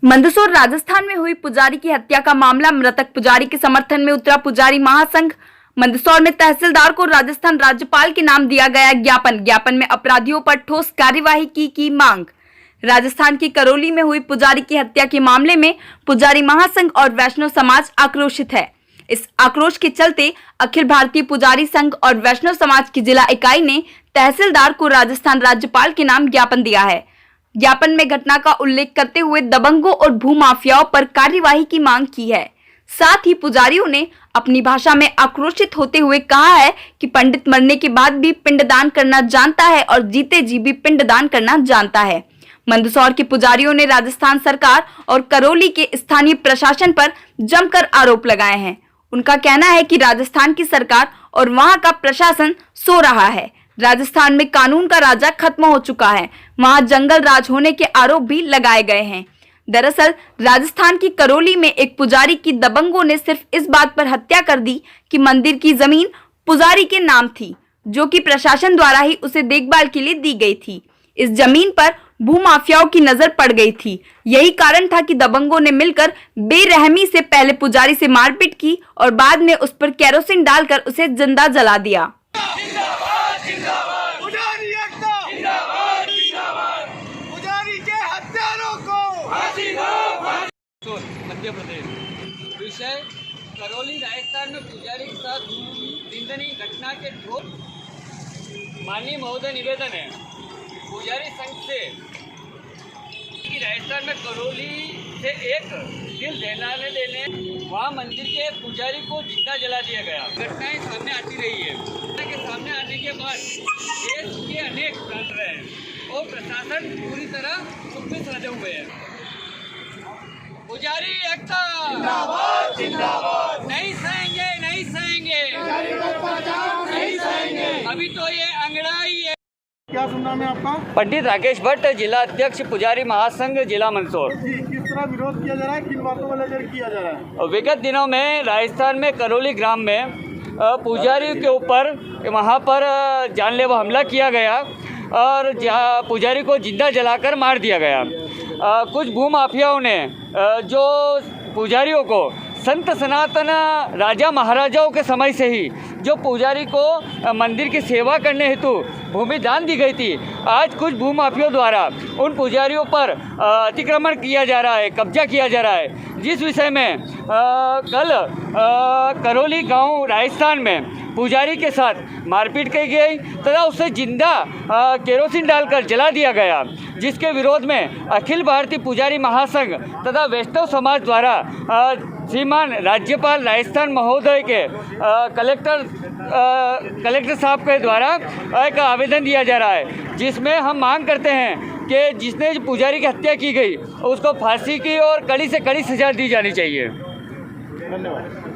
मंदसौर राजस्थान में हुई पुजारी की हत्या का मामला। मृतक पुजारी के समर्थन में उतरा पुजारी महासंघ। मंदसौर में तहसीलदार को राजस्थान राज्यपाल के नाम दिया गया ज्ञापन में अपराधियों पर ठोस कार्यवाही की मांग। राजस्थान की करौली में हुई पुजारी की हत्या के मामले में पुजारी महासंघ और वैष्णव समाज आक्रोशित है। इस आक्रोश के चलते अखिल भारतीय पुजारी संघ और वैष्णव समाज की जिला इकाई ने तहसीलदार को राजस्थान राज्यपाल के नाम ज्ञापन दिया है। ज्ञापन में घटना का उल्लेख करते हुए दबंगों और भूमाफियाओं पर कार्यवाही की मांग की है। साथ ही पुजारियों ने अपनी भाषा में आक्रोशित होते हुए कहा है कि पंडित मरने के बाद भी पिंडदान करना जानता है और जीते जी भी पिंडदान करना जानता है। मंदसौर के पुजारियों ने राजस्थान सरकार और करौली के स्थानीय प्रशासन पर जमकर आरोप लगाए हैं। उनका कहना है कि राजस्थान की सरकार और वहां का प्रशासन सो रहा है। राजस्थान में कानून का राजा खत्म हो चुका है, वहां जंगल राज होने के आरोप भी लगाए गए हैं। दरअसल राजस्थान की करौली में एक पुजारी की दबंगों ने सिर्फ इस बात पर हत्या कर दी कि मंदिर की जमीन पुजारी के नाम थी, जो कि प्रशासन द्वारा ही उसे देखभाल के लिए दी गई थी। इस जमीन पर भूमाफियाओं की नजर पड़ गई थी। यही कारण था कि दबंगों ने मिलकर बेरहमी से पहले पुजारी से मारपीट की और बाद में उस पर केरोसिन डालकर उसे जिंदा जला दिया। मध्य प्रदेश। विषय करौली राजस्थान में पुजारी के साथ निंदनीय घटना के ठोस माननीय महोदय निवेदन है पुजारी संघ से कि राजस्थान में करौली से एक दिल दहलाने देने वहाँ मंदिर के पुजारी को जिंदा जला दिया गया। घटनाएं सामने आती रही है। घटना के सामने आने के बाद देश के अनेक प्रांत रहे हैं और प्रशासन पूरी तरह सुख में सजे हुए हैं। पुजारी एकता जिंदाबाद जिंदाबाद, नहीं सहेंगे नहीं सहेंगे, नहीं सहेंगे। अभी तो ये अंगड़ाई है। क्या सुनना है आपका? पंडित राकेश भट्ट, जिला अध्यक्ष पुजारी महासंघ, जिला मंदसौर। किस तरह विरोध किया जा रहा है, किन बातों को लेकर किया जा रहा है? विगत दिनों में राजस्थान में करौली ग्राम में पुजारी के ऊपर वहाँ पर जानलेवा हमला किया गया और पुजारी को जिंदा जलाकर मार दिया गया। कुछ भूमाफियाओं ने जो पुजारियों को संत सनातन राजा महाराजाओं के समय से ही जो पुजारी को मंदिर की सेवा करने हेतु भूमि दान दी गई थी, आज कुछ भूमाफियों द्वारा उन पुजारियों पर अतिक्रमण किया जा रहा है, कब्जा किया जा रहा है। जिस विषय में कल करौली गांव राजस्थान में पुजारी के साथ मारपीट की गई तथा उसे जिंदा केरोसिन डालकर जला दिया गया, जिसके विरोध में अखिल भारतीय पुजारी महासंघ तथा वैष्णव समाज द्वारा श्रीमान राज्यपाल राजस्थान महोदय के कलेक्टर साहब के द्वारा एक आवेदन दिया जा रहा है, जिसमें हम मांग करते हैं कि जिसने पुजारी की हत्या की गई उसको फांसी की और कड़ी से कड़ी सजा दी जानी चाहिए। धन्यवाद।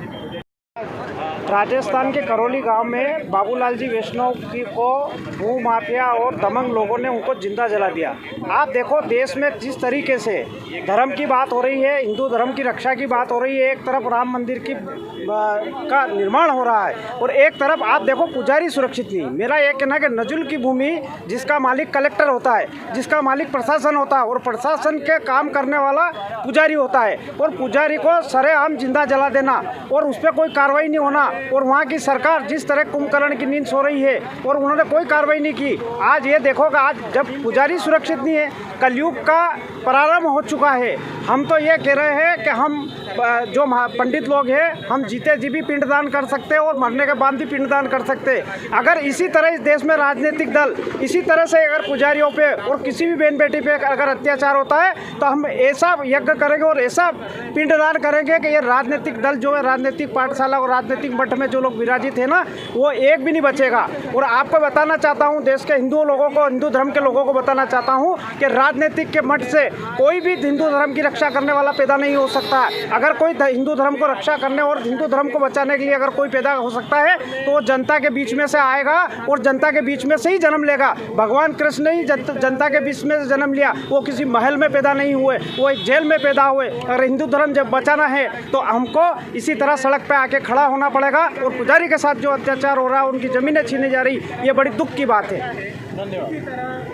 राजस्थान के करौली गांव में बाबूलाल जी वैष्णव को भूमाफिया और दबंग लोगों ने उनको जिंदा जला दिया। आप देखो देश में जिस तरीके से धर्म की बात हो रही है, हिंदू धर्म की रक्षा की बात हो रही है, एक तरफ राम मंदिर का निर्माण हो रहा है और एक तरफ आप देखो पुजारी सुरक्षित नहीं। मेरा ये कहना है कि नजुल की भूमि जिसका मालिक कलेक्टर होता है, जिसका मालिक प्रशासन होता है और प्रशासन के काम करने वाला पुजारी होता है, और पुजारी को सरेआम जिंदा जला देना और उस पर कोई कार्रवाई नहीं होना, और वहाँ की सरकार जिस तरह कुंभकर्ण की नींद सो रही है और उन्होंने कोई कार्रवाई नहीं की। आज ये देखोगे, आज जब पुजारी सुरक्षित नहीं है, कलयुग का प्रारंभ हो चुका है। हम तो ये कह रहे हैं कि हम जो पंडित लोग हैं, हम जीते जी भी पिंडदान कर सकते हैं और मरने के बाद भी पिंडदान कर सकते हैं। अगर इसी तरह इस देश में राजनीतिक दल इसी तरह से अगर पुजारियों पे और किसी भी बहन बेटी पे अगर अत्याचार होता है तो हम ऐसा यज्ञ करेंगे और ऐसा पिंडदान करेंगे कि ये राजनीतिक दल जो है, राजनीतिक पाठशाला और राजनीतिक मठ में जो लोग विराजित है ना, वो एक भी नहीं बचेगा। और आपको बताना चाहता हूँ, देश के हिंदू लोगों को, हिंदू धर्म के लोगों को बताना चाहता हूँ कि राजनीतिक के मठ से कोई भी हिंदू धर्म की रक्षा करने वाला पैदा नहीं हो सकता है। अगर कोई हिंदू धर्म को रक्षा करने और हिंदू धर्म को बचाने के लिए अगर कोई पैदा हो सकता है तो वो जनता के बीच में से आएगा और जनता के बीच में से ही जन्म लेगा। भगवान कृष्ण ही जनता के बीच में जन्म लिया, वो किसी महल में पैदा नहीं हुए, वो एक जेल में पैदा हुए। अगर हिंदू धर्म जब बचाना है तो हमको इसी तरह सड़क पे आके खड़ा होना पड़ेगा। और पुजारी के साथ जो अत्याचार हो रहा है, उनकी ज़मीनें छीनी जा रही, ये बड़ी दुख की बात है। धन्यवाद।